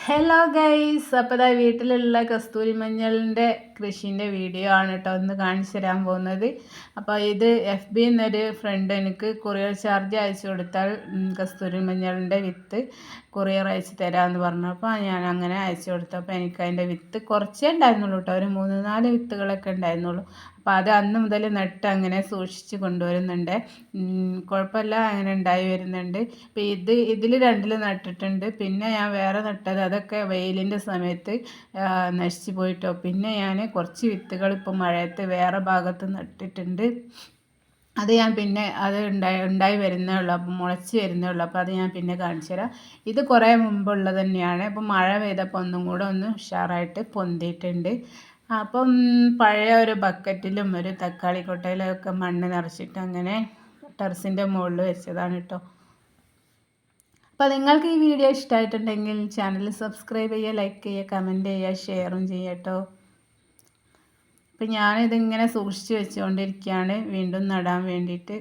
Hello guys, അപ്പോൾ ദാ വീട്ടിലുള്ള കസ്തൂരി മഞ്ഞളിൻ്റെ കൃഷീൻ്റെ വീഡിയോ ആണ് കേട്ടോ ഒന്ന് കാണിച്ചു തരാൻ പോകുന്നത്. അപ്പോൾ ഇത് FB എന്നൊരു ഫ്രണ്ട് എനിക്ക് കൊറിയർ ചാർജ് അയച്ചു കൊടുത്താൽ കസ്തൂരി മഞ്ഞളിൻ്റെ വിത്ത് കൊറിയർ അയച്ചു തരാമെന്ന് പറഞ്ഞു. അപ്പോൾ ഞാൻ അങ്ങനെ അയച്ചു കൊടുത്തപ്പോൾ എനിക്ക് അതിൻ്റെ വിത്ത് കുറച്ചേ ഉണ്ടായിരുന്നുള്ളൂ കേട്ടോ, ഒരു 3-4 വിത്തുകളൊക്കെ ഉണ്ടായിരുന്നുള്ളൂ. അപ്പോൾ അത് അന്ന് മുതൽ നട്ട് അങ്ങനെ സൂക്ഷിച്ച് കൊണ്ടുവരുന്നുണ്ട്. കുഴപ്പമില്ല, അങ്ങനെ ഉണ്ടായി വരുന്നുണ്ട്. അപ്പോൾ ഇതിൽ 2 നട്ടിട്ടുണ്ട്. പിന്നെ ഞാൻ വേറെ നട്ടത് അതൊക്കെ വെയിലിൻ്റെ സമയത്ത് നശിച്ചു പോയിട്ടോ. പിന്നെ ഞാൻ കുറച്ച് വിത്തുകൾ ഇപ്പം മഴയത്ത് വേറെ ഭാഗത്ത് നട്ടിട്ടുണ്ട്. അത് ഞാൻ പിന്നെ അത് ഉണ്ടായി വരുന്നേ ഉള്ളൂ, അപ്പം മുളച്ച് വരുന്നേ ഉള്ളൂ. അപ്പോൾ അത് ഞാൻ പിന്നെ കാണിച്ചു തരാം. ഇത് കുറേ മുമ്പുള്ളത് തന്നെയാണ്. അപ്പം മഴ പെയ്തപ്പോൾ ഒന്നും കൂടെ ഒന്ന് ഉഷാറായിട്ട് പൊന്തിയിട്ടുണ്ട്. അപ്പം പഴയ ഒരു ബക്കറ്റിലും ഒരു തക്കാളി കൊട്ടയിലും ഒക്കെ മണ്ണ് നിറച്ചിട്ട് അങ്ങനെ ടെറസിൻ്റെ മുകളിൽ വെച്ചതാണ് കേട്ടോ. അപ്പോൾ നിങ്ങൾക്ക് ഈ വീഡിയോ ഇഷ്ടമായിട്ടുണ്ടെങ്കിൽ ചാനൽ സബ്സ്ക്രൈബ് ചെയ്യുക, ലൈക്ക് ചെയ്യുക, കമൻറ്റ് ചെയ്യുക, ഷെയറും ചെയ്യുക കേട്ടോ. അപ്പം ഞാനിതിങ്ങനെ സൂക്ഷിച്ച് വെച്ചുകൊണ്ടിരിക്കുകയാണ് വീണ്ടും നടാൻ വേണ്ടിയിട്ട്.